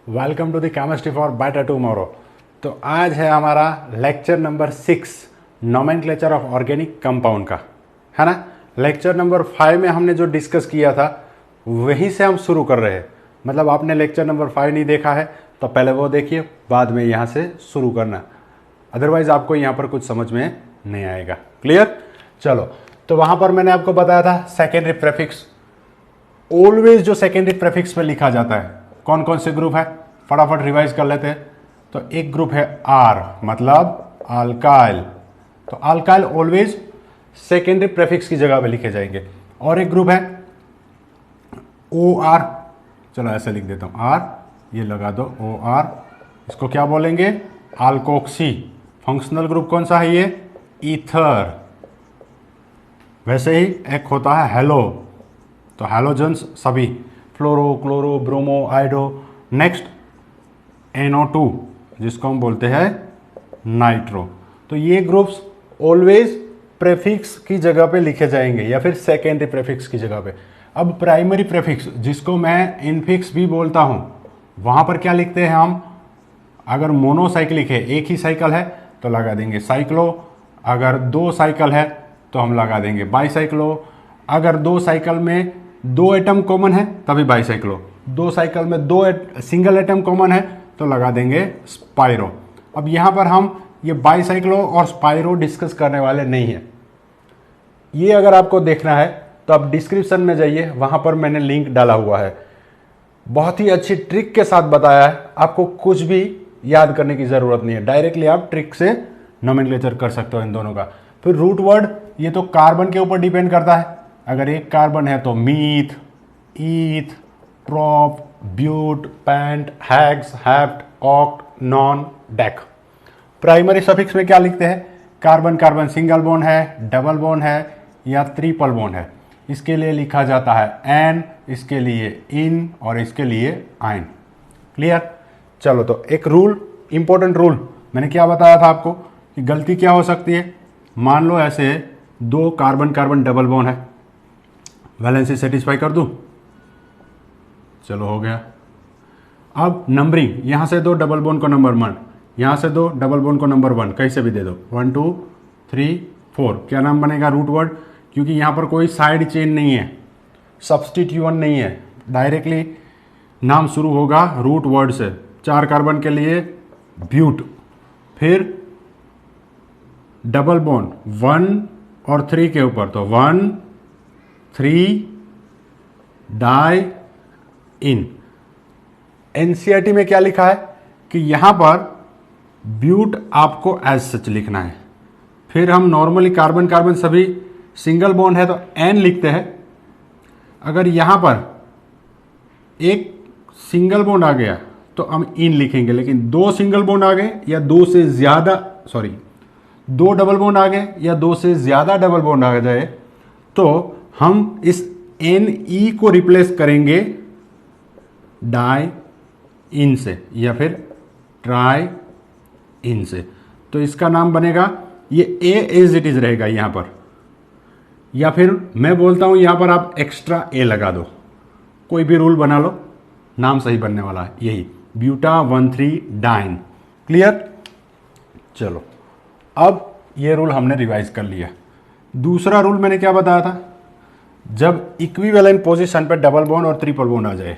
Welcome to the chemistry for better tomorrow. तो आज है हमारा lecture number 6 nomenclature of organic compound का, है ना। लेक्चर नंबर 5 में हमने जो डिस्कस किया था वहीं से हम शुरू कर रहे हैं। मतलब आपने लेक्चर नंबर 5 नहीं देखा है तो पहले वो देखिए, बाद में यहाँ से शुरू करना, अदरवाइज आपको यहाँ पर कुछ समझ में नहीं आएगा। क्लियर? चलो, तो वहाँ पर मैंने आपको बताया था सेकेंडरी प्रेफिक्स ऑलवेज जो सेकेंडरी प्रेफिक्स पे लिखा जाता है कौन कौन से ग्रुप है, फटाफट रिवाइज कर लेते हैं। तो एक ग्रुप है आर, मतलब अल्काइल, तो अल्काइल ऑलवेज सेकेंडरी प्रेफिक्स की जगह पे लिखे जाएंगे। और एक ग्रुप है ओ आर, चलो ऐसे लिख देता हूं, आर ये लगा दो, ओ आर, इसको क्या बोलेंगे, अल्कोक्सी। फंक्शनल ग्रुप कौन सा है ये, ईथर। वैसे ही एक होता है हेलो, तो हैलोजन्स सभी, फ्लोरो, क्लोरो, ब्रोमो, आइडो। नेक्स्ट NO2 जिसको हम बोलते हैं नाइट्रो। तो ये ग्रुप्स ऑलवेज प्रेफिक्स की जगह पे लिखे जाएंगे या फिर सेकेंडरी प्रेफिक्स की जगह पे। अब प्राइमरी प्रेफिक्स जिसको मैं इनफिक्स भी बोलता हूं, वहां पर क्या लिखते हैं हम, अगर मोनोसाइक्लिक है, एक ही साइकिल है तो लगा देंगे साइक्लो, अगर दो साइकिल है तो हम लगा देंगे बाईसाइक्लो, अगर दो साइकिल में दो एटम कॉमन है तभी बाईसाइक्लो, दो साइकिल में दो सिंगल एटम कॉमन है तो लगा देंगे स्पाइरो। अब यहां पर हम ये बाईसाइक्लो और स्पाइरो डिस्कस करने वाले नहीं है। ये अगर आपको देखना है तो आप डिस्क्रिप्शन में जाइए, वहां पर मैंने लिंक डाला हुआ है, बहुत ही अच्छी ट्रिक के साथ बताया है। आपको कुछ भी याद करने की जरूरत नहीं है, डायरेक्टली आप ट्रिक से नोमेनक्लेचर कर सकते हो इन दोनों का। फिर रूट वर्ड, ये तो कार्बन के ऊपर डिपेंड करता है। अगर एक कार्बन है तो meth, eth, prop, but, pent, hex, hept, oct, non, dec. Primary suffix में क्या लिखते हैं, कार्बन कार्बन सिंगल बॉन्ड है, डबल बॉन्ड है या ट्रिपल बॉन्ड है, इसके लिए लिखा जाता है एन, इसके लिए इन और इसके लिए आइन। क्लियर? चलो, तो एक रूल, इंपॉर्टेंट रूल, मैंने क्या बताया था आपको कि गलती क्या हो सकती है। मान लो ऐसे दो कार्बन कार्बन डबल बॉन्ड है, वैलेंसी सेटिस्फाई कर दूं, चलो हो गया। अब नंबरिंग, यहां से दो डबल बॉन्ड को नंबर 1, यहां से दो डबल बॉन्ड को नंबर 1, कैसे भी दे दो, 1 2 3 4। क्या नाम बनेगा, रूट वर्ड, क्योंकि यहां पर कोई साइड चेन नहीं है, सब्स्टिट्यूशन नहीं है, डायरेक्टली नाम शुरू होगा रूट वर्ड से। 4 कार्बन के लिए ब्यूट, फिर डबल बॉन्ड 1 और 3 के ऊपर, तो 1 3 डाई इन। एनसीईआरटी में क्या लिखा है कि यहां पर ब्यूट आपको एज सच लिखना है। फिर हम नॉर्मली कार्बन कार्बन सभी सिंगल बॉन्ड है तो एन लिखते हैं। अगर यहां पर एक सिंगल बॉन्ड आ गया तो हम इन लिखेंगे, लेकिन दो सिंगल बॉन्ड आ गए या दो से ज्यादा, सॉरी, दो डबल बॉन्ड आ गए या दो से ज्यादा डबल बॉन्ड आ जाए तो हम इस NE को रिप्लेस करेंगे डाई इन से या फिर ट्राई इन से। तो इसका नाम बनेगा, ये ए एज इट इज रहेगा यहां पर, या फिर मैं बोलता हूं यहां पर आप एक्स्ट्रा ए लगा दो, कोई भी रूल बना लो, नाम सही बनने वाला है यही, ब्यूटा 1,3 डाइन। क्लियर? चलो, अब ये रूल हमने रिवाइज कर लिया। दूसरा रूल मैंने क्या बताया था, जब इक्विवेलेंट पोजीशन पर डबल बॉन्ड और ट्रिपल बॉन्ड आ जाए,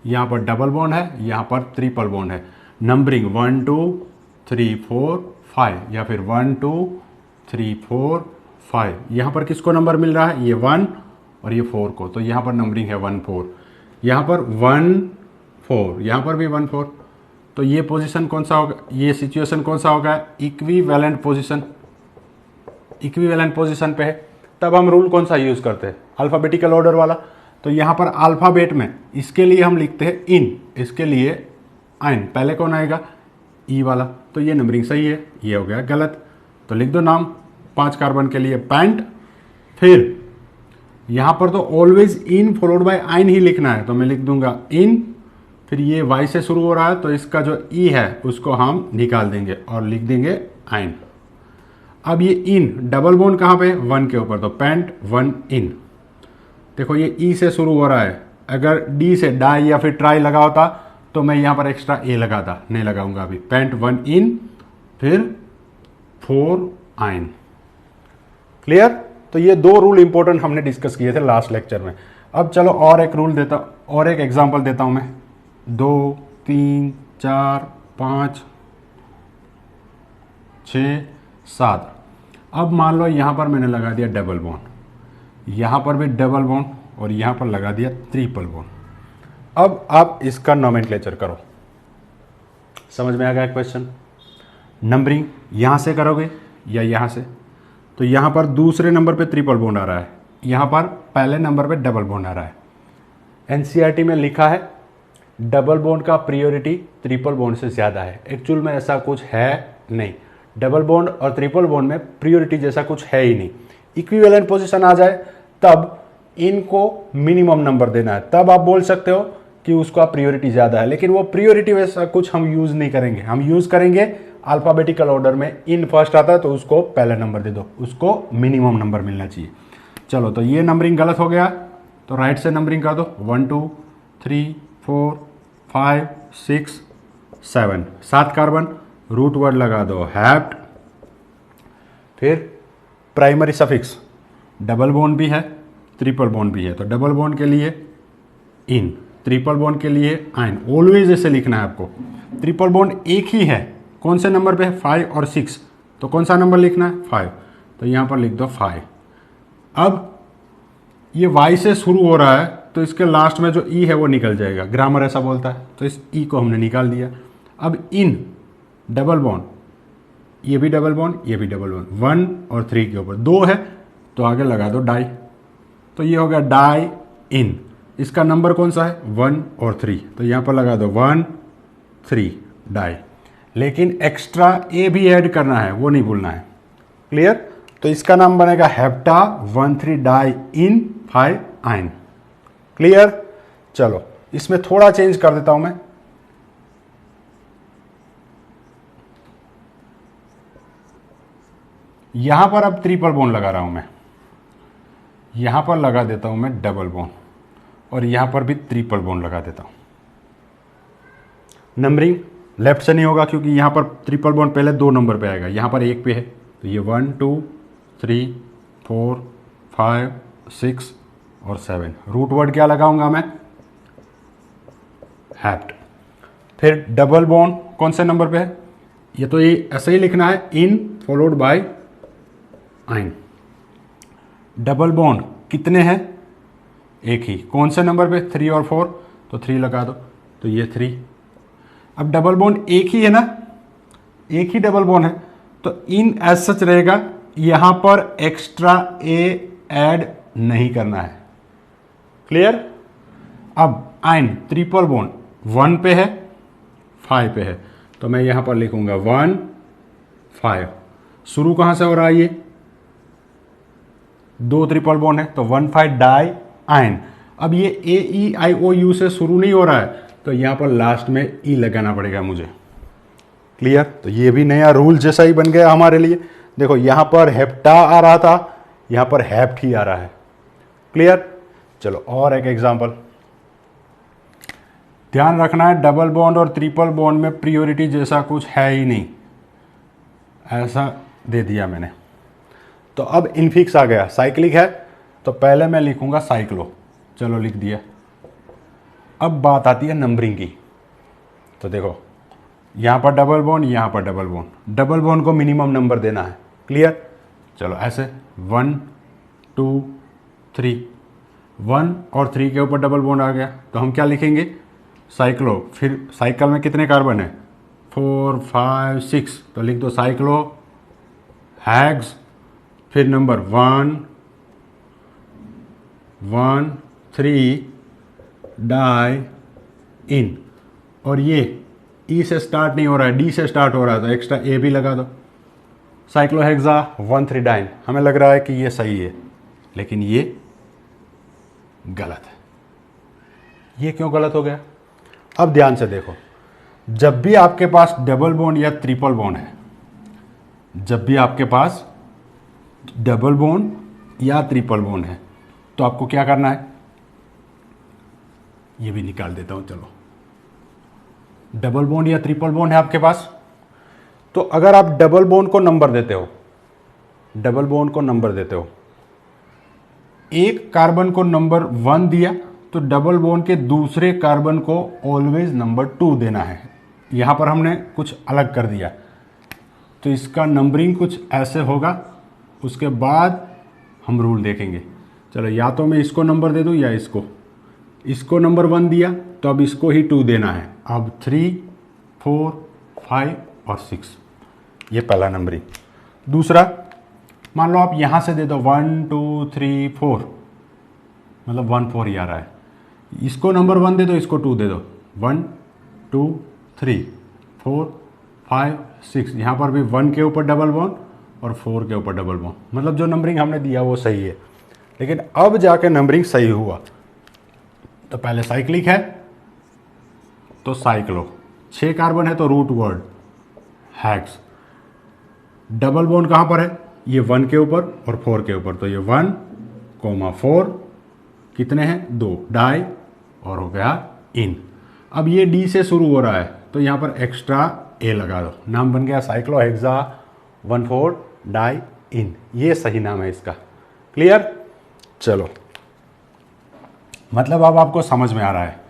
यहां पर डबल बॉन्ड है, यहां पर ट्रिपल बॉन्ड है, नंबरिंग 1 2 3 4 5 या फिर 1 2 3 4 5। यहां पर किसको नंबर मिल रहा है, ये 1 और ये 4 को, तो यहां पर नंबरिंग है 1 4, यहां पर 1 4, यहां पर भी 1 4। तो ये पोजीशन कौन सा होगा, ये सिचुएशन कौन सा होगा, इक्विवेलेंट पोजीशन, इक्विवेलेंट पोजीशन पे है। तब हम रूल कौन सा यूज करते हैं, अल्फाबेटिकल ऑर्डर वाला। तो यहां पर अल्फाबेट में इसके लिए हम लिखते हैं इन, इसके लिए आइन, पहले कौन आएगा, ई वाला, तो ये नंबरिंग सही है, ये हो गया गलत, तो लिख दो नाम। 5 कार्बन के लिए पेंट, फिर यहां पर तो ऑलवेज इन फॉलोड बाय आइन ही लिखना है, तो मैं लिख दूंगा इन, फिर ये वाई से शुरू हो रहा है तो इसका जो ई है उसको हम निकाल देंगे और लिख देंगे आइन। अब ये इन डबल बॉन्ड कहां पे, 1 के ऊपर, तो पेंट 1 इन। देखो ये ई से शुरू हो रहा है अगर डी से डाई या फिर ट्राई लगा होता तो मैं यहाँ पर एक्स्ट्रा ए लगाता, नहीं लगाऊंगा अभी। पेंट 1 इन फिर 4 आइन। क्लियर? तो ये 2 रूल इंपॉर्टेंट हमने डिस्कस किए थे लास्ट लेक्चर में। अब चलो और एक रूल देता, और एक एग्जांपल देता हूं मैं। 2 3 4 5 6 7। अब मान लो यहां पर मैंने लगा दिया डबल बॉन्ड, यहां पर भी डबल बॉन्ड और यहां पर लगा दिया ट्रिपल बॉन्ड। अब आप इसका नोमेनक्लेचर करो। समझ में आ गया क्वेश्चन? नंबरिंग यहां से करोगे या यहां से? तो यहां पर दूसरे नंबर पे ट्रिपल बॉन्ड आ रहा है, यहां पर पहले नंबर पे डबल बॉन्ड आ रहा है। एनसीईआरटी में लिखा है डबल बॉन्ड का प्रायोरिटी ट्रिपल बॉन्ड से ज़्यादा है। एक्चुअल में ऐसा कुछ है नहीं। डबल बॉन्ड और ट्रिपल बॉन्ड में प्रायोरिटी जैसा कुछ है ही नहीं। इक्विवेलेंट पोजीशन आ जाए तब इनको मिनिमम नंबर देना है, तब आप बोल सकते हो कि उसका प्रायोरिटी ज़्यादा है। लेकिन वो प्रायोरिटी वैसा कुछ हम यूज़ नहीं करेंगे। हम यूज़ करेंगे अल्फ़ाबेटिकल ऑर्डर में, इन फर्स्ट आता है तो उसको पहला नंबर दे दो, उसको मिनिमम नंबर मिलना चाहिए। चलो, तो ये नंबरिंग गलत हो गया तो राइट से नंबरिंग कर दो। 1 2 3 4 5 6 7। 7 कार्बन, रूट वर्ड लगा दो हैप्ड। फिर प्राइमरी सफिक्स, डबल बॉन्ड भी है ट्रिपल बॉन्ड भी है, तो डबल बॉन्ड के लिए इन, ट्रिपल बॉन्ड के लिए आइन। ऑलवेज ऐसे लिखना है आपको। ट्रिपल बॉन्ड एक ही है, कौन से नंबर पे है? 5 और 6। तो कौन सा नंबर लिखना है? 5। तो यहाँ पर लिख दो 5। अब ये Y से शुरू हो रहा है तो इसके लास्ट में जो E है वो निकल जाएगा, ग्रामर ऐसा बोलता है। तो इस E को हमने निकाल दिया। अब इन डबल बॉन्ड, ये भी डबल बॉन्ड, ये भी डबल बॉन्ड, 1 और 3 के ऊपर 2 है तो आगे लगा दो डाई। तो ये हो गया डाई इन। इसका नंबर कौन सा है? 1 और 3, तो यहाँ पर लगा दो 1 3 डाई। लेकिन एक्स्ट्रा ए भी ऐड करना है, वो नहीं भूलना है। क्लियर? तो इसका नाम बनेगा हेप्टा 1,3 डाई इन 5 आइन। क्लियर? चलो, इसमें थोड़ा चेंज कर देता हूं मैं। यहां पर अब ट्रिपल बॉन्ड लगा रहा हूं मैं, यहां पर लगा देता हूं मैं डबल बॉन्ड और यहां पर भी ट्रिपल बॉन्ड लगा देता हूं। नंबरिंग लेफ्ट से नहीं होगा क्योंकि यहां पर ट्रिपल बॉन्ड पहले 2 नंबर पे आएगा, यहां पर 1 पे है। तो ये 1 2 3 4 5 6 और 7। रूट वर्ड क्या लगाऊंगा मैं? हैप्ड। फिर डबल बॉन्ड कौन से नंबर पे है? ये तो ये ऐसे ही लिखना है, इन फॉलोड बाय आइन। डबल बॉन्ड कितने हैं? एक ही, कौन से नंबर पे? 3 और 4, तो 3 लगा दो, तो ये 3। अब डबल बॉन्ड एक ही है ना, एक ही डबल बॉन्ड है, तो इन एज सच रहेगा, यहां पर एक्स्ट्रा ए ऐड नहीं करना है। क्लियर? अब आइन ट्रिपल बॉन्ड 1 पे है 5 पे है, तो मैं यहां पर लिखूंगा 1 5। शुरू कहां से हो रहा है? ये 2 ट्रिपल बॉन्ड है तो 1 5 डाई आइन। अब ये AEIOU से शुरू नहीं हो रहा है तो यहां पर लास्ट में ई लगाना पड़ेगा मुझे। क्लियर? तो ये भी नया रूल जैसा ही बन गया हमारे लिए। देखो, यहां पर हेप्टा आ रहा था, यहां पर हैप्ट ही आ रहा है। क्लियर? चलो, और एक एग्जांपल। ध्यान रखना है, डबल बॉन्ड और ट्रिपल बॉन्ड में प्रायोरिटी जैसा कुछ है ही नहीं, ऐसा दे दिया मैंने। तो अब इनफिक्स आ गया, साइक्लिक है तो पहले मैं लिखूंगा साइक्लो। चलो, लिख दिया। अब बात आती है नंबरिंग की। तो देखो, यहां पर डबल बॉन्ड, यहां पर डबल बॉन्ड, डबल बॉन्ड को मिनिमम नंबर देना है। क्लियर? चलो, ऐसे 1 2 3, 1 और 3 के ऊपर डबल बॉन्ड आ गया तो हम क्या लिखेंगे? साइक्लो। फिर साइकिल में कितने कार्बन है? 4 5 6, तो लिख दो साइक्लो हैग्स। फिर नंबर 1 1 3 डाई इन। और ये ई से स्टार्ट नहीं हो रहा है, डी से स्टार्ट हो रहा है, तो एक्स्ट्रा ए भी लगा दो। साइक्लोहेक्सा 1 3 डाइन। हमें लग रहा है कि ये सही है, लेकिन ये गलत है। ये क्यों गलत हो गया? अब ध्यान से देखो, जब भी आपके पास डबल बॉन्ड या ट्रिपल बॉन्ड है, जब भी आपके पास डबल बॉन्ड या ट्रिपल बॉन्ड है, तो आपको क्या करना है? ये भी निकाल देता हूँ। चलो, डबल बॉन्ड या ट्रिपल बॉन्ड है आपके पास, तो अगर आप डबल बॉन्ड को नंबर देते हो, डबल बॉन्ड को नंबर देते हो, एक कार्बन को नंबर 1 दिया तो डबल बॉन्ड के दूसरे कार्बन को ऑलवेज नंबर 2 देना है। यहाँ पर हमने कुछ अलग कर दिया, तो इसका नंबरिंग कुछ ऐसे होगा। उसके बाद हम रूल देखेंगे। चलो, या तो मैं इसको नंबर दे दूँ या इसको नंबर 1 दिया तो अब इसको ही 2 देना है। अब 3, 4, 5 और 6, ये पहला नंबरिंग। दूसरा, मान लो आप यहाँ से दे दो 1 2 3 4, मतलब 1 4 ही आ रहा है। इसको नंबर 1 दे दो, इसको 2 दे दो, 1 2 3 4 5 6। यहाँ पर भी 1 के ऊपर डबल बॉन्ड और 4 के ऊपर डबल बॉन्ड, मतलब जो नंबरिंग हमने दिया वो सही है। लेकिन अब जाके नंबरिंग सही हुआ। तो पहले साइक्लिक है तो साइक्लो, 6 कार्बन है तो root word hex. Double bond कहाँ पर है? ये 1 के ऊपर और 4 के ऊपर, तो ये 1, 4 कितने हैं? 2, डाई और हो गया इन। अब ये डी से शुरू हो रहा है तो यहाँ पर एक्स्ट्रा ए लगा दो, नाम बन गया साइक्लोहेक्सा 1,4 डाई इन। ये सही नाम है इसका। क्लियर? चलो, मतलब अब आपको समझ में आ रहा है।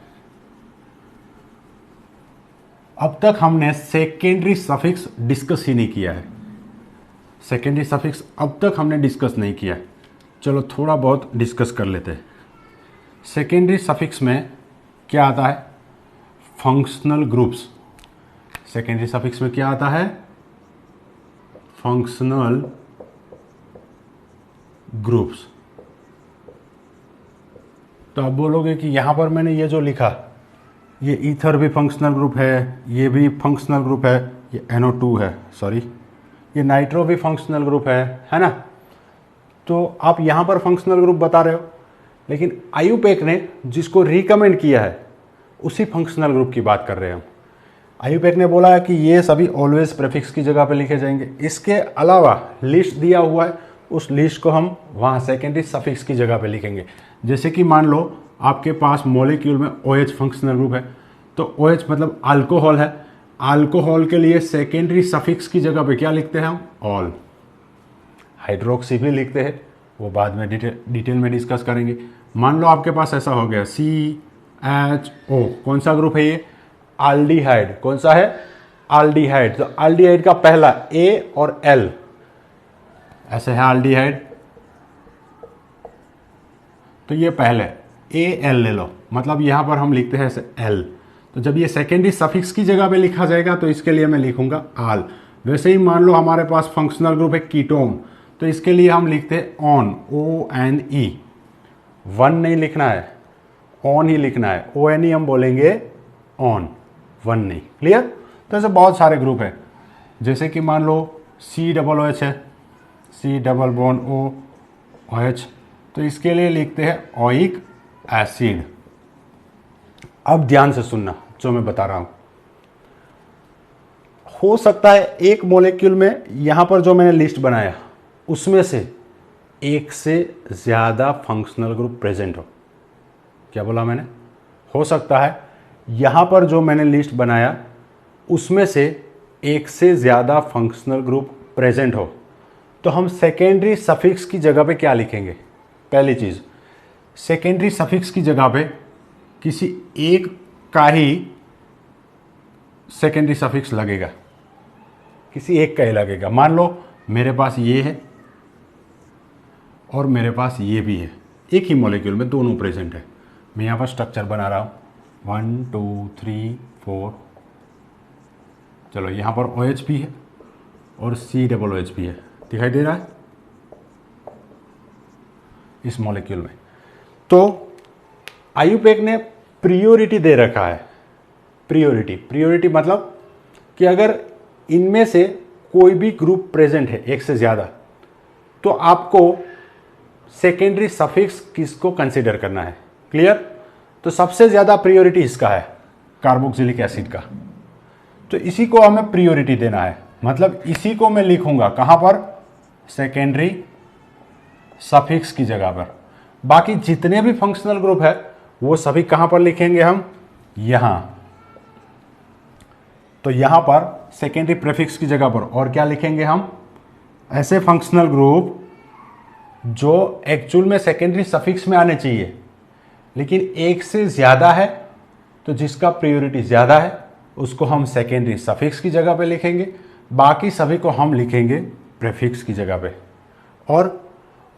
अब तक हमने सेकेंडरी सफिक्स डिस्कस ही नहीं किया है। सेकेंडरी सफिक्स अब तक हमने डिस्कस नहीं किया। चलो थोड़ा बहुत डिस्कस कर लेते हैं। सेकेंडरी सफिक्स में क्या आता है? Functional groups. सेकेंडरी सफिक्स में क्या आता है? Functional groups. तो आप बोलोगे कि यहां पर मैंने ये जो लिखा, ये ईथर भी फंक्शनल ग्रुप है, ये भी फंक्शनल ग्रुप है, ये NO2 है, सॉरी, ये नाइट्रो भी फंक्शनल ग्रुप है ना? तो आप यहां पर फंक्शनल ग्रुप बता रहे हो, लेकिन आयुपेक ने जिसको रिकमेंड किया है उसी फंक्शनल ग्रुप की बात कर रहे हैं हम। आयुपेक ने बोला है कि ये सभी ऑलवेज प्रेफिक्स की जगह पे लिखे जाएंगे। इसके अलावा लिस्ट दिया हुआ है, उस लिस्ट को हम वहाँ सेकेंडरी सफिक्स की जगह पे लिखेंगे। जैसे कि मान लो आपके पास मॉलिक्यूल में OH फंक्शनल ग्रुप है, तो OH मतलब अल्कोहल है। अल्कोहल के लिए सेकेंडरी सफिक्स की जगह पे क्या लिखते हैं हम? ऑल। हाइड्रोक्सी भी लिखते हैं, वो बाद में डिटेल में डिस्कस करेंगे। मान लो आपके पास ऐसा हो गया CHO, कौन सा ग्रुप है ये? एल्डिहाइड। कौन सा है? एल्डिहाइड। तो एल्डिहाइड का पहला A और L ऐसे है एल्डिहाइड, तो ये पहले AL ले लो, मतलब यहां पर हम लिखते हैं ऐसे L। तो जब ये सेकेंडरी सफिक्स की जगह पे लिखा जाएगा तो इसके लिए मैं लिखूंगा आल। वैसे ही मान लो हमारे पास फंक्शनल ग्रुप है कीटोन, तो इसके लिए हम लिखते हैं ऑन, ONE। 1 नहीं लिखना है, ऑन ही लिखना है। ONE हम बोलेंगे ऑन, 1 नहीं। क्लियर? तो ऐसे बहुत सारे ग्रुप है। जैसे कि मान लो COOH है, C डबल बॉन्ड OH, तो इसके लिए लिखते हैं ओइक एसिड। अब ध्यान से सुनना जो मैं बता रहा हूं। हो सकता है एक मॉलिक्यूल में यहां पर जो मैंने लिस्ट बनाया उसमें से एक से ज्यादा फंक्शनल ग्रुप प्रेजेंट हो। क्या बोला मैंने? हो सकता है यहां पर जो मैंने लिस्ट बनाया उसमें से एक से ज्यादा फंक्शनल ग्रुप प्रेजेंट हो, तो हम सेकेंडरी सफिक्स की जगह पे क्या लिखेंगे? पहली चीज, सेकेंडरी सफिक्स की जगह पे किसी एक का ही सेकेंडरी सफिक्स लगेगा, किसी एक का ही लगेगा। मान लो मेरे पास ये है और मेरे पास ये भी है, एक ही मॉलिक्यूल में दोनों प्रेजेंट है। मैं यहां पर स्ट्रक्चर बना रहा हूं 1 2 3 4। चलो, यहां पर OH भी है और COOH भी है, दिखाई दे रहा है इस मॉलिक्यूल में। तो आयुपेक ने प्रियोरिटी दे रखा है। प्रियोरिटी मतलब कि अगर इनमें से कोई भी ग्रुप प्रेजेंट है एक से ज्यादा, तो आपको सेकेंडरी सफिक्स किसको कंसीडर करना है। क्लियर? तो सबसे ज्यादा प्रियोरिटी इसका है, कार्बोक्सिलिक एसिड का। तो इसी को हमें प्रियोरिटी देना है, मतलब इसी को मैं लिखूंगा कहां पर? सेकेंडरी सफिक्स की जगह पर। बाकी जितने भी फंक्शनल ग्रुप है वो सभी कहाँ पर लिखेंगे हम, यहाँ। तो यहाँ पर सेकेंडरी प्रीफिक्स की जगह पर और क्या लिखेंगे हम, ऐसे फंक्शनल ग्रुप जो एक्चुअल में सेकेंडरी सफिक्स में आने चाहिए लेकिन एक से ज़्यादा है, तो जिसका प्रियोरिटी ज़्यादा है उसको हम सेकेंडरी सफिक्स की जगह पे लिखेंगे, बाकी सभी को हम लिखेंगे प्रीफिक्स की जगह पे। और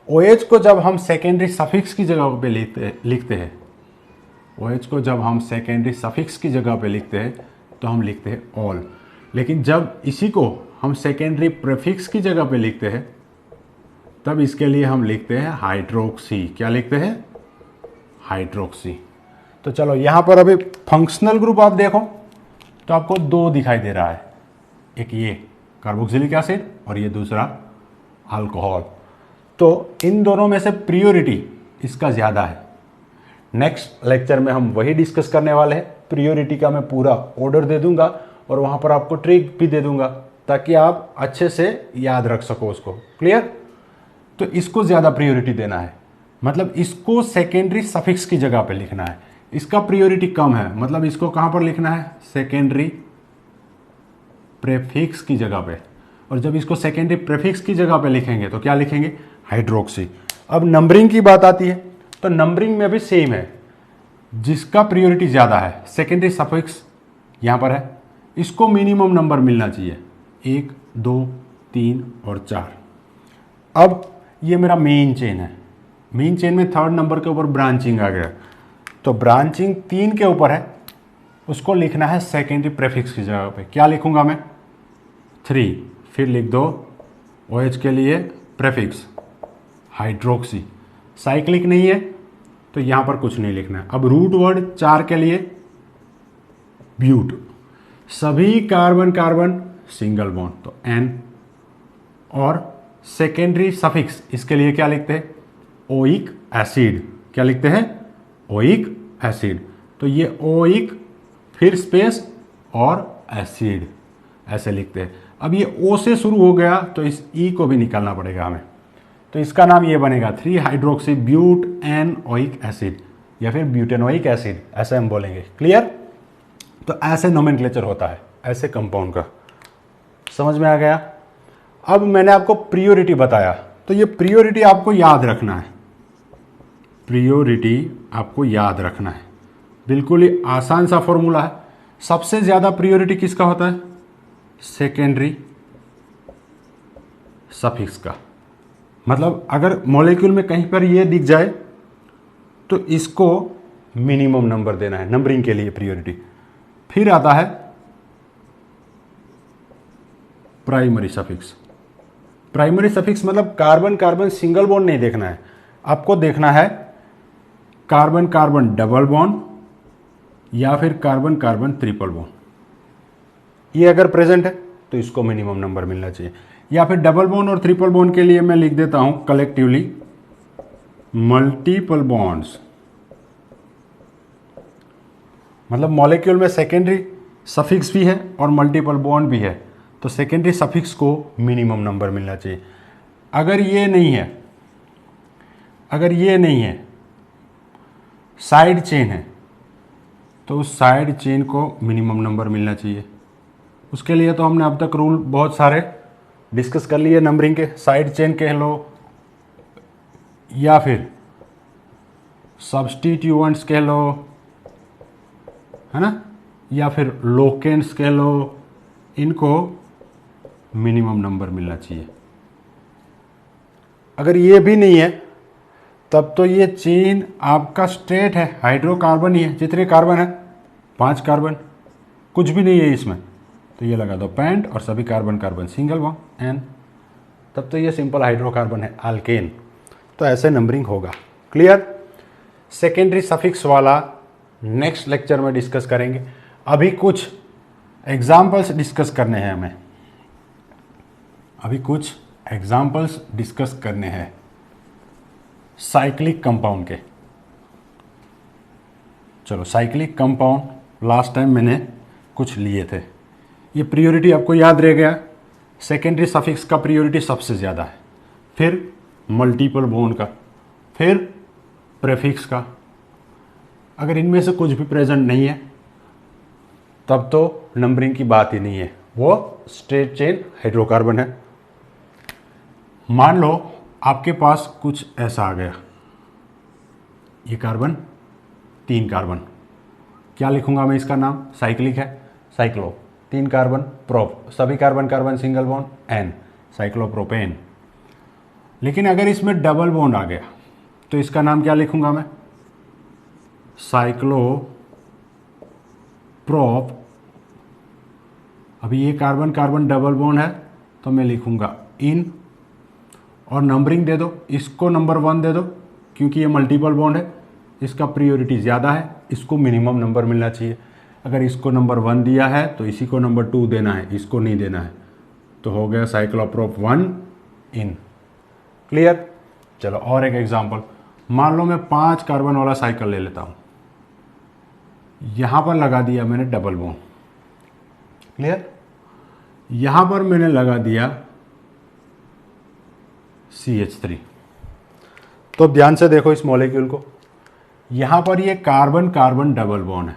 OH को जब हम सेकेंडरी सफिक्स की जगह पे लिखते हैं, OH को जब हम सेकेंडरी सफिक्स की जगह पे लिखते हैं तो हम लिखते हैं ऑल। लेकिन जब इसी को हम सेकेंडरी प्रीफिक्स की जगह पे लिखते हैं तब इसके लिए हम लिखते हैं हाइड्रोक्सी। क्या लिखते हैं, हाइड्रोक्सी। तो चलो यहाँ पर अभी फंक्शनल ग्रुप आप देखो तो आपको दो दिखाई दे रहा है, एक ये कार्बोक्सिलिक एसिड और ये दूसरा अल्कोहल। तो इन दोनों में से प्रियोरिटी इसका ज़्यादा है। नेक्स्ट लेक्चर में हम वही डिस्कस करने वाले हैं। प्रियोरिटी का मैं पूरा ऑर्डर दे दूंगा और वहाँ पर आपको ट्रिक भी दे दूंगा ताकि आप अच्छे से याद रख सको उसको। क्लियर? तो इसको ज़्यादा प्रियोरिटी देना है, मतलब इसको सेकेंडरी सफिक्स की जगह पे लिखना है। इसका प्रियोरिटी कम है, मतलब इसको कहाँ पर लिखना है, सेकेंडरी प्रीफिक्स की जगह पे। और जब इसको सेकेंडरी प्रीफिक्स की जगह पे लिखेंगे तो क्या लिखेंगे, हाइड्रोक्सी। अब नंबरिंग की बात आती है तो नंबरिंग में भी सेम है, जिसका प्रियोरिटी ज़्यादा है सेकेंडरी सफिक्स यहाँ पर है, इसको मिनिमम नंबर मिलना चाहिए, 1 2 3 और 4। अब ये मेरा मेन चेन है, मेन चेन में थर्ड नंबर के ऊपर ब्रांचिंग आ गया, तो ब्रांचिंग 3 के ऊपर है, उसको लिखना है सेकेंडरी प्रीफिक्स की जगह पे। क्या लिखूंगा मैं, 3, फिर लिख दो OH के लिए प्रीफिक्स हाइड्रोक्सी। साइक्लिक नहीं है तो यहाँ पर कुछ नहीं लिखना है। अब रूट वर्ड 4 के लिए ब्यूट, सभी कार्बन कार्बन सिंगल बॉन्ड तो N। और सेकेंडरी सफिक्स इसके लिए क्या लिखते हैं, ओइक एसिड। क्या लिखते हैं, ओइक एसिड। तो ये ओइक फिर स्पेस और एसिड ऐसे लिखते हैं। अब ये O से शुरू हो गया तो इस E को भी निकालना पड़ेगा हमें, तो इसका नाम ये बनेगा 3 hydroxy but an oic acid या फिर ब्यूटेनोइक एसिड, ऐसे हम बोलेंगे। क्लियर? तो ऐसे नोमेनक्लेचर होता है ऐसे कंपाउंड का। समझ में आ गया? अब मैंने आपको प्रियोरिटी बताया, तो ये प्रियोरिटी आपको याद रखना है, प्रियोरिटी आपको याद रखना है। बिल्कुल ही आसान सा फॉर्मूला है। सबसे ज़्यादा प्रियोरिटी किसका होता है, सेकेंडरी सफिक्स का। मतलब अगर मॉलिक्यूल में कहीं पर ये दिख जाए तो इसको मिनिमम नंबर देना है नंबरिंग के लिए, प्रियोरिटी। फिर आता है प्राइमरी सफिक्स। प्राइमरी सफिक्स मतलब कार्बन कार्बन सिंगल बॉन्ड नहीं देखना है, आपको देखना है कार्बन कार्बन डबल बॉन्ड या फिर कार्बन कार्बन ट्रिपल बॉन्ड। ये अगर प्रेजेंट है तो इसको मिनिमम नंबर मिलना चाहिए। या फिर डबल बॉन्ड और ट्रिपल बॉन्ड के लिए मैं लिख देता हूं कलेक्टिवली मल्टीपल बॉन्ड्स। मतलब मॉलिक्यूल में सेकेंडरी सफिक्स भी है और मल्टीपल बॉन्ड भी है, तो सेकेंडरी सफिक्स को मिनिमम नंबर मिलना चाहिए। अगर ये नहीं है, अगर ये नहीं है, साइड चेन है, तो उस साइड चेन को मिनिमम नंबर मिलना चाहिए। उसके लिए तो हमने अब तक रूल बहुत सारे डिस्कस कर लिए नंबरिंग के। साइड चेन कह लो या फिर सब्स्टिट्यूएंट्स कह लो, है ना, या फिर लोकेंट्स कह लो, इनको मिनिमम नंबर मिलना चाहिए। अगर ये भी नहीं है तब तो ये चेन आपका स्ट्रेट है, हाइड्रोकार्बन ही है। जितने कार्बन है 5 कार्बन, कुछ भी नहीं है इसमें, तो ये लगा दो पेंट और सभी carbon carbon single bond ane, तब तो ये सिंपल हाइड्रोकार्बन है, अल्केन। तो ऐसे नंबरिंग होगा। क्लियर? सेकेंडरी सफिक्स वाला नेक्स्ट लेक्चर में डिस्कस करेंगे। अभी कुछ एग्जाम्पल्स डिस्कस करने हैं हमें, अभी कुछ एग्जाम्पल्स डिस्कस करने हैं साइक्लिक कंपाउंड के। चलो, साइक्लिक कंपाउंड लास्ट टाइम मैंने कुछ लिए थे। ये प्रियोरिटी आपको याद रह गया, सेकेंडरी सफिक्स का प्रियोरिटी सबसे ज़्यादा है, फिर मल्टीपल बॉन्ड का, फिर प्रीफिक्स का, अगर इनमें से कुछ भी प्रेजेंट नहीं है तब तो नंबरिंग की बात ही नहीं है, वो स्ट्रेट चेन हाइड्रोकार्बन है। मान लो आपके पास कुछ ऐसा आ गया, ये कार्बन, 3 कार्बन, क्या लिखूंगा मैं इसका नाम? साइक्लिक है, साइक्लो। 3 कार्बन, प्रोप, सभी carbon carbon single bond, ane, cyclopropane. लेकिन अगर इसमें डबल बॉन्ड आ गया तो इसका नाम क्या लिखूंगा मैं? Cyclo prop. अभी ये कार्बन कार्बन डबल बॉन्ड है तो मैं लिखूंगा इन, और नंबरिंग दे दो, इसको नंबर 1 दे दो क्योंकि ये मल्टीपल बॉन्ड है, इसका प्रियोरिटी ज़्यादा है, इसको मिनिमम नंबर मिलना चाहिए। अगर इसको नंबर 1 दिया है तो इसी को नंबर 2 देना है, इसको नहीं देना है। तो हो गया साइक्लोप्रोप 1 इन। क्लियर? चलो और एक एग्जांपल, मान लो मैं 5 कार्बन वाला साइकिल ले लेता हूँ, यहाँ पर लगा दिया मैंने डबल बॉन्ड। क्लियर? यहाँ पर मैंने लगा दिया CH3। तो अब ध्यान से देखो इस मॉलिक्यूल को, यहां पर ये कार्बन कार्बन डबल बॉन्ड है,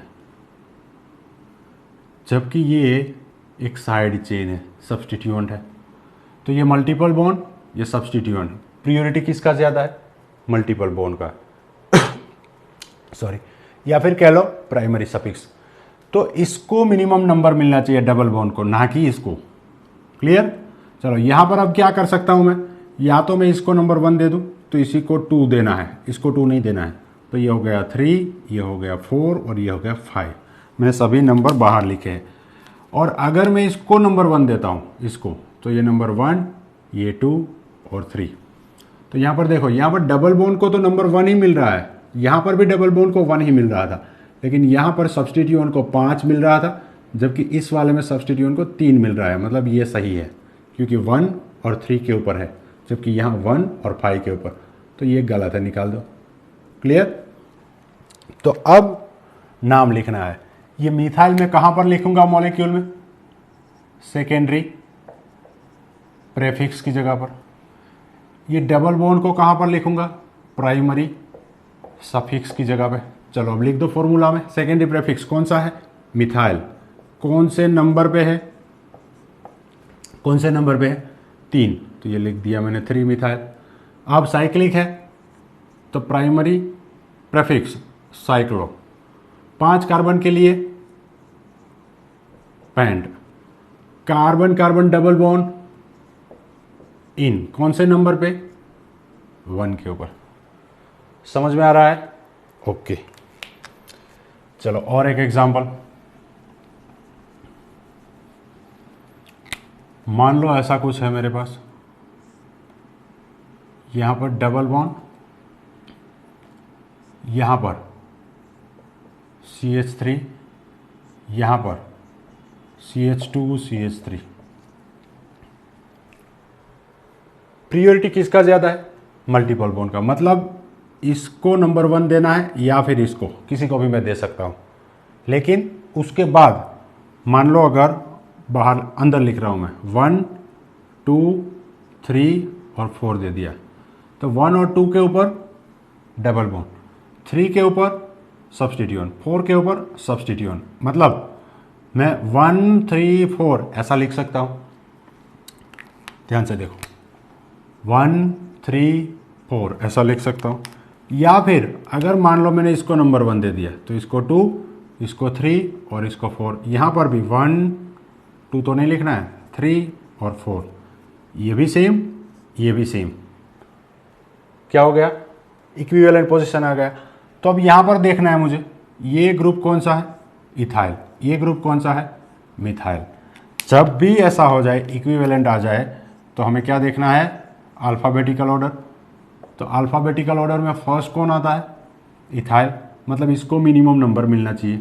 जबकि ये एक साइड चेन है, सब्स्टिट्यूएंट है। तो ये मल्टीपल बॉन्ड, ये सब्स्टिट्यूएंट। प्रियोरिटी किसका ज़्यादा है? मल्टीपल बॉन्ड का सॉरी, या फिर कह लो प्राइमरी सफिक्स। तो इसको मिनिमम नंबर मिलना चाहिए डबल बॉन्ड को, ना कि इसको। क्लियर? चलो यहां पर अब क्या कर सकता हूं मैं, या तो मैं इसको नंबर 1 दे दूं तो इसी को 2 देना है, इसको 2 नहीं देना है। तो ये हो गया 3, ये हो गया 4 और ये हो गया 5। मैंने सभी नंबर बाहर लिखे हैं। और अगर मैं इसको नंबर 1 देता हूँ इसको, तो ये नंबर 1, ये 2 और 3। तो यहाँ पर देखो, यहाँ पर डबल बॉन्ड को तो नंबर 1 ही मिल रहा है, यहाँ पर भी डबल बॉन्ड को 1 ही मिल रहा था, लेकिन यहाँ पर सब्स्टिट्यूएंट को 5 मिल रहा था, जबकि इस वाले में सब्स्टिट्यूएंट को 3 मिल रहा है। मतलब ये सही है क्योंकि 1 और 3 के ऊपर है, जबकि यहाँ 1 और 5 के ऊपर। तो ये गलत है, निकाल दो। क्लियर? तो अब नाम लिखना है। ये मिथाइल में कहां पर लिखूंगा मॉलिक्यूल में? सेकेंडरी प्रेफिक्स की जगह पर। ये डबल बॉन्ड को कहां पर लिखूंगा? प्राइमरी सफिक्स की जगह पे। चलो अब लिख दो फॉर्मूला में। सेकेंडरी प्रेफिक्स कौन सा है? मिथाइल। कौन से नंबर पे है? कौन से नंबर पे है? 3। तो ये लिख दिया मैंने 3 मिथाइल। अब साइक्लिक है तो प्राइमरी प्रेफिक्स साइक्लो। 5 कार्बन के लिए pent. Carbon carbon double bond ene. कौन से नंबर पे? 1 के ऊपर। समझ में आ रहा है? ओके। चलो और एक एग्जांपल, मान लो ऐसा कुछ है मेरे पास, यहां पर डबल बॉन्ड, यहां पर CH3, यहां पर CH2 CH3। प्रियोरिटी किसका ज़्यादा है? मल्टीपल बॉन्ड का। मतलब इसको नंबर 1 देना है या फिर इसको, किसी को भी मैं दे सकता हूं। लेकिन उसके बाद मान लो अगर बाहर अंदर लिख रहा हूं मैं 1 2 3 और 4 दे दिया, तो 1 और 2 के ऊपर डबल बॉन्ड, 3 के ऊपर सब्स्टिट्यूएंट, 4 के ऊपर सब्स्टिट्यूएंट। मतलब मैं 1 3 4 ऐसा लिख सकता हूं। ध्यान से देखो, 1 3 4 ऐसा लिख सकता हूं। या फिर अगर मान लो मैंने इसको नंबर 1 दे दिया तो इसको 2, इसको 3 और इसको 4। यहां पर भी 1 2 तो नहीं लिखना है, 3 और 4। ये भी सेम, ये भी सेम। क्या हो गया? इक्विवेलेंट पोजीशन आ गया। तो अब यहां पर देखना है मुझे, ये ग्रुप कौन सा है? इथाइल। ये ग्रुप कौन सा है? मिथाइल। जब भी ऐसा हो जाए, इक्विवेलेंट आ जाए, तो हमें क्या देखना है? Alphabetical order. तो अल्फ़ाबेटिकल ऑर्डर में फर्स्ट कौन आता है? इथाइल। मतलब इसको मिनिमम नंबर मिलना चाहिए।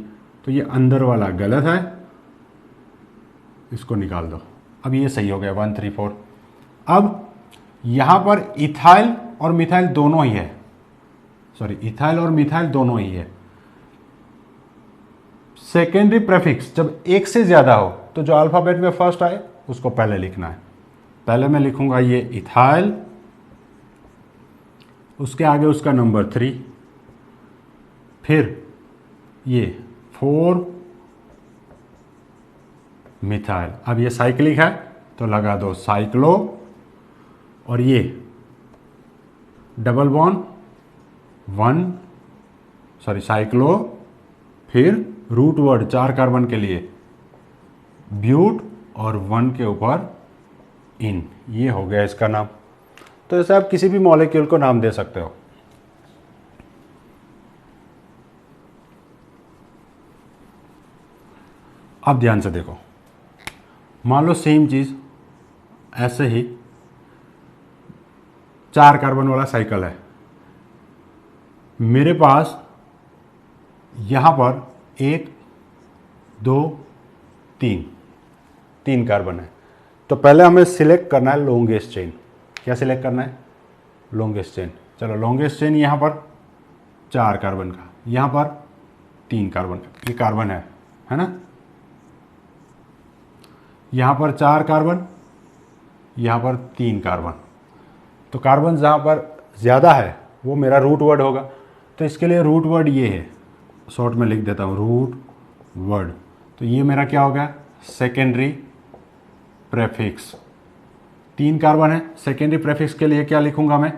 तो ये अंदर वाला गलत है, इसको निकाल दो। अब ये सही हो गया 1 3 4। अब यहां पर इथाइल और मिथाइल दोनों ही है, सॉरी इथाइल और मिथाइल दोनों ही है। सेकेंडरी प्रेफिक्स जब एक से ज्यादा हो तो जो अल्फाबेट में फर्स्ट आए उसको पहले लिखना है। पहले मैं लिखूंगा ये इथाइल, उसके आगे उसका नंबर 3, फिर ये 4 मिथाइल। अब ये साइक्लिक है तो लगा दो साइक्लो, और ये डबल बॉन्ड 1 सॉरी साइक्लो, फिर रूट वर्ड 4 कार्बन के लिए ब्यूट और 1 के ऊपर इन, ये हो गया इसका नाम। तो ऐसे आप किसी भी मॉलिक्यूल को नाम दे सकते हो। अब ध्यान से देखो, मान लो सेम चीज ऐसे ही 4 कार्बन वाला साइकिल है, मेरे पास यहां पर 1 2 3 कार्बन है। तो पहले हमें सिलेक्ट करना है लॉन्गेस्ट चेन। क्या सिलेक्ट करना है? Longest chain. चलो लॉन्गेस्ट चेन यहां पर 4 कार्बन का, यहां पर 3 कार्बन का, ये कार्बन है ना। यहां पर 4 कार्बन, यहां पर 3 कार्बन। तो कार्बन जहां पर ज़्यादा है वो मेरा रूट वर्ड होगा। तो इसके लिए रूट वर्ड ये है, शॉर्ट में लिख देता हूँ रूट वर्ड। तो ये मेरा क्या हो गया? Secondary prefix. 3 कार्बन है, सेकेंडरी प्रेफिक्स के लिए क्या लिखूंगा मैं?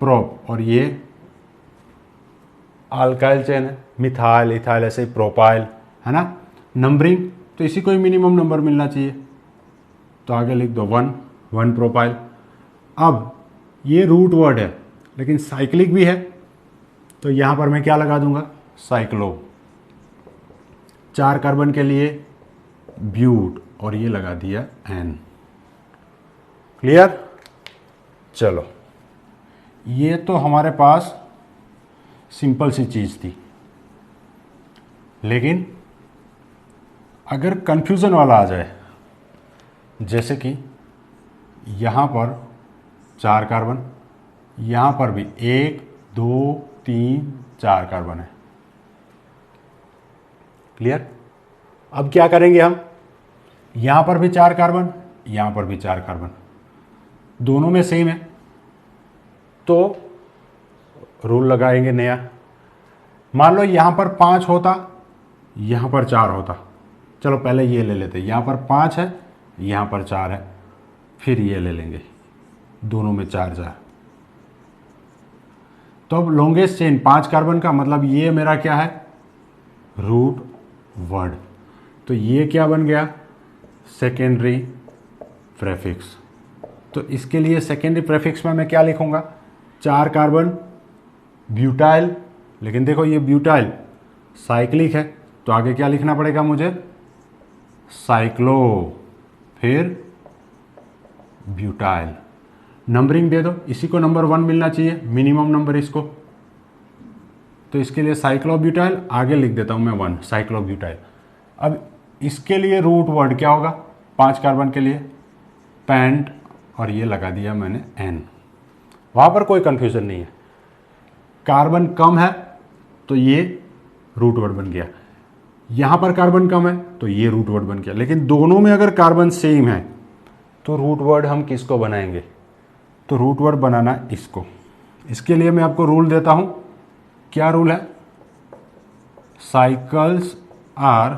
प्रोप। और ये अल्काइल चेन है, मिथाइल इथाइल ऐसे ही प्रोपाइल, है ना। नंबरिंग तो इसी को ही मिनिमम नंबर मिलना चाहिए, तो आगे लिख दो 1 प्रोपाइल। अब ये रूट वर्ड है लेकिन साइक्लिक भी है, तो यहां पर मैं क्या लगा दूंगा? साइक्लो। 4 कार्बन के लिए ब्यूट, और ये लगा दिया एन। क्लियर? चलो, ये तो हमारे पास सिंपल सी चीज थी, लेकिन अगर कंफ्यूजन वाला आ जाए, जैसे कि यहां पर 4 कार्बन, यहां पर भी 1 2 3 4 कार्बन है। क्लियर? अब क्या करेंगे हम? यहां पर भी 4 कार्बन, यहां पर भी 4 कार्बन, दोनों में सेम है, तो रूल लगाएंगे नया। मान लो यहां पर 5 होता, यहां पर 4 होता। चलो पहले ये ले लेते, यहां पर 5 है, यहां पर 4 है, फिर ये ले लेंगे, दोनों में 4 4। तो अब लॉन्गेस्ट चेन 5 कार्बन का, मतलब ये मेरा क्या है? Root word. तो ये क्या बन गया? Secondary prefix. तो इसके लिए सेकेंडरी प्रेफिक्स में मैं क्या लिखूंगा? 4 कार्बन ब्यूटाइल, लेकिन देखो ये ब्यूटाइल साइक्लिक है, तो आगे क्या लिखना पड़ेगा मुझे? साइक्लो, फिर ब्यूटाइल। नंबरिंग दे दो, इसी को नंबर 1 मिलना चाहिए, मिनिमम नंबर इसको। तो इसके लिए साइक्लोब्यूटाइल, आगे लिख देता हूं मैं 1 साइक्लोब्यूटाइल। अब इसके लिए रूट वर्ड क्या होगा? 5 कार्बन के लिए पेंट, और ये लगा दिया मैंने एन। वहां पर कोई कंफ्यूजन नहीं है। कार्बन कम है तो ये रूट वर्ड बन गया, यहां पर कार्बन कम है तो ये रूट वर्ड बन गया। लेकिन दोनों में अगर कार्बन सेम है तो रूट वर्ड हम किसको बनाएंगे? तो रूट वर्ड बनाना इसको। इसके लिए मैं आपको रूल देता हूं। क्या रूल है? Cycles are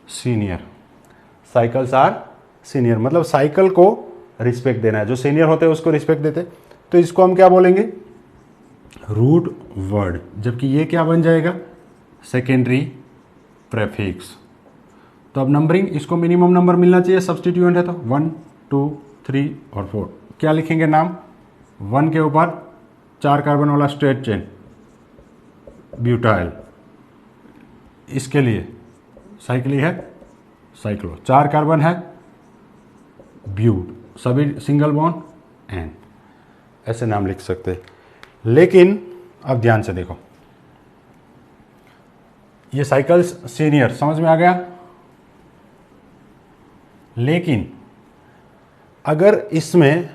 senior. Cycles are senior मतलब साइकिल को रिस्पेक्ट देना है, जो सीनियर होते हैं उसको रिस्पेक्ट देते। तो इसको हम क्या बोलेंगे? Root word. जबकि ये क्या बन जाएगा? Secondary prefix. तो अब नंबरिंग, इसको मिनिमम नंबर मिलना चाहिए, सब्सटीट्यूएंट है तो 1 2 3 और 4। क्या लिखेंगे नाम? 1 के ऊपर 4 कार्बन वाला स्ट्रेट चेन ब्यूटाइल, इसके लिए साइक्लिक है साइक्लो, 4 कार्बन है ब्यूट, सभी सिंगल बॉन्ड एन, ऐसे नाम लिख सकते हैं। लेकिन अब ध्यान से देखो, ये साइकिल्स सीनियर समझ में आ गया। लेकिन अगर इसमें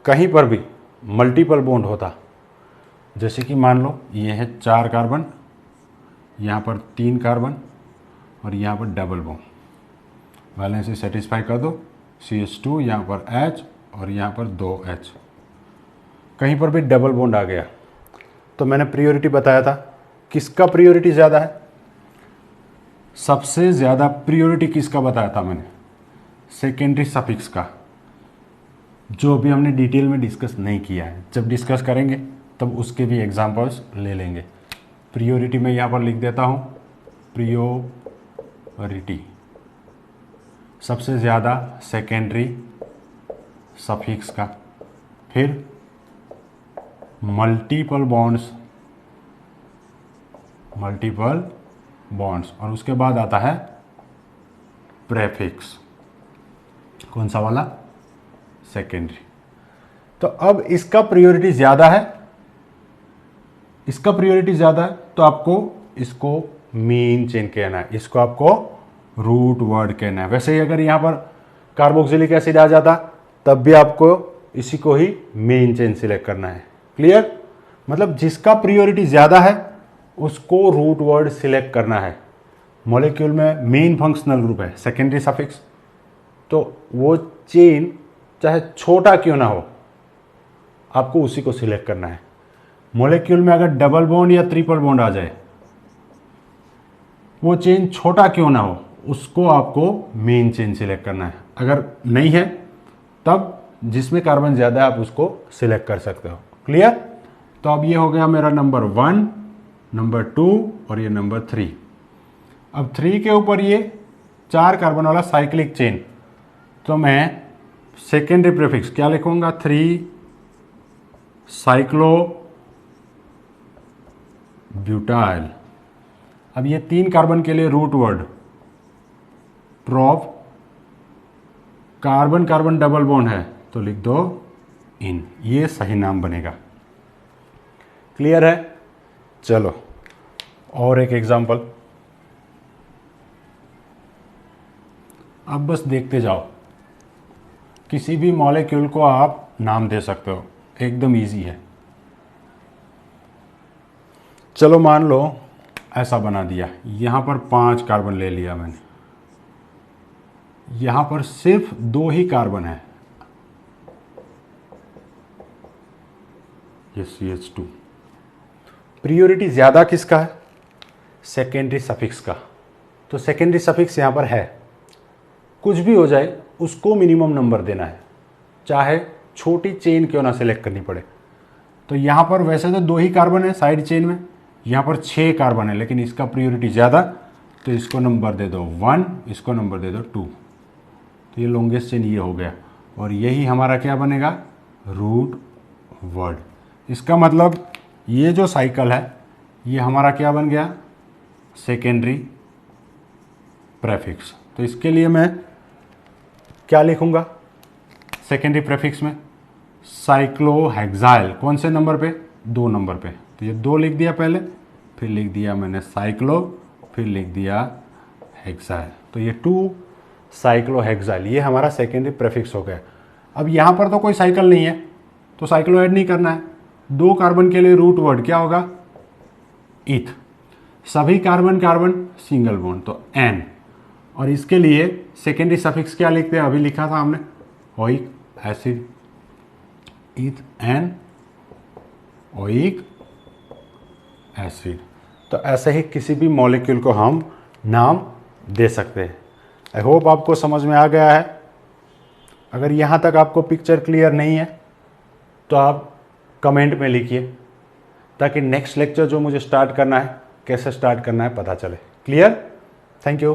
कहीं पर भी मल्टीपल बॉन्ड होता, जैसे कि मान लो ये है 4 कार्बन, यहाँ पर 3 कार्बन और यहाँ पर डबल बॉन्ड, बैलेंस से सेटिस्फाई कर दो, CH2 यहाँ पर H और यहाँ पर 2 H, कहीं पर भी डबल बॉन्ड आ गया तो मैंने प्रियोरिटी बताया था, किसका प्रियोरिटी ज़्यादा है, सबसे ज़्यादा प्रियोरिटी किसका बताया था मैंने, सेकेंडरी सफिक्स का, जो अभी हमने डिटेल में डिस्कस नहीं किया है। जब डिस्कस करेंगे तब उसके भी एग्जांपल्स ले लेंगे। प्रियोरिटी में यहाँ पर लिख देता हूँ, प्रियोरिटी सबसे ज़्यादा सेकेंडरी सफिक्स का, फिर मल्टीपल बॉन्ड्स और उसके बाद आता है प्रेफिक्स। कौन सा वाला, सेकेंडरी। तो अब इसका प्रियोरिटी ज़्यादा है, तो आपको इसको मेन चेन कहना है, इसको आपको रूट वर्ड कहना है। वैसे ही अगर यहाँ पर कार्बोक्सिलिक एसिड आ जाता तब भी आपको इसी को ही मेन चेन सिलेक्ट करना है। क्लियर, मतलब जिसका प्रियोरिटी ज़्यादा है उसको रूट वर्ड सिलेक्ट करना है। मॉलिक्यूल में मेन फंक्शनल ग्रुप है सेकेंडरी सफिक्स, तो वो चेन चाहे छोटा क्यों ना हो आपको उसी को सिलेक्ट करना है। मॉलिक्यूल में अगर डबल बॉन्ड या ट्रिपल बॉन्ड आ जाए, वो चेन छोटा क्यों ना हो उसको आपको मेन चेन सिलेक्ट करना है। अगर नहीं है तब जिसमें कार्बन ज़्यादा है आप उसको सिलेक्ट कर सकते हो। क्लियर, तो अब ये हो गया मेरा नंबर 1, नंबर 2 और ये नंबर 3। अब 3 के ऊपर ये 4 कार्बन वाला साइक्लिक चेन, तो मैं सेकेंडरी प्रीफिक्स क्या लिखूंगा, 3 साइक्लो ब्यूटाइल। अब ये 3 कार्बन के लिए root word prop, carbon carbon double bond है तो लिख दो इन, ये सही नाम बनेगा। क्लियर है, चलो और एक एग्जांपल। अब बस देखते जाओ, किसी भी मॉलिक्यूल को आप नाम दे सकते हो, एकदम इजी है। चलो मान लो ऐसा बना दिया, यहाँ पर 5 कार्बन ले लिया मैंने, यहाँ पर सिर्फ 2 ही कार्बन है, ये CH2। प्रियोरिटी ज़्यादा किसका है, सेकेंडरी सफिक्स का। तो सेकेंडरी सफिक्स यहाँ पर है, कुछ भी हो जाए उसको मिनिमम नंबर देना है, चाहे छोटी चेन क्यों ना सिलेक्ट करनी पड़े। तो यहाँ पर वैसे तो 2 ही कार्बन है साइड चेन में, यहाँ पर 6 कार्बन है, लेकिन इसका प्रियोरिटी ज़्यादा, तो इसको नंबर दे दो 1, इसको नंबर दे दो 2। तो ये लॉन्गेस्ट चेन ये हो गया, और यही हमारा क्या बनेगा, रूट वर्ड। इसका मतलब ये जो साइकिल है ये हमारा क्या बन गया, सेकेंडरी प्रेफिक्स। तो इसके लिए मैं क्या लिखूंगा, सेकेंडरी प्रेफिक्स में साइक्लोहेक्साइल, कौन से नंबर पे, 2 नंबर पे। तो ये 2 लिख दिया पहले, फिर लिख दिया मैंने साइक्लो, फिर लिख दिया हेक्साइल। तो ये 2 साइक्लोहेक्साइल, ये हमारा सेकेंडरी प्रेफिक्स हो गया। अब यहाँ पर तो कोई साइकिल नहीं है तो साइक्लो ऐड नहीं करना है। 2 कार्बन के लिए रूट वर्ड क्या होगा, ईथ। सभी कार्बन कार्बन सिंगल बॉन्ड तो एन, और इसके लिए सेकेंडरी सफिक्स क्या लिखते हैं, अभी लिखा था हमने, oic acid, ईथ N oic acid. तो ऐसे ही किसी भी मॉलिक्यूल को हम नाम दे सकते हैं। आई होप आपको समझ में आ गया है। अगर यहाँ तक आपको पिक्चर क्लियर नहीं है तो आप कमेंट में लिखिए, ताकि नेक्स्ट लेक्चर जो मुझे स्टार्ट करना है, कैसे स्टार्ट करना है पता चले। Clear, thank you.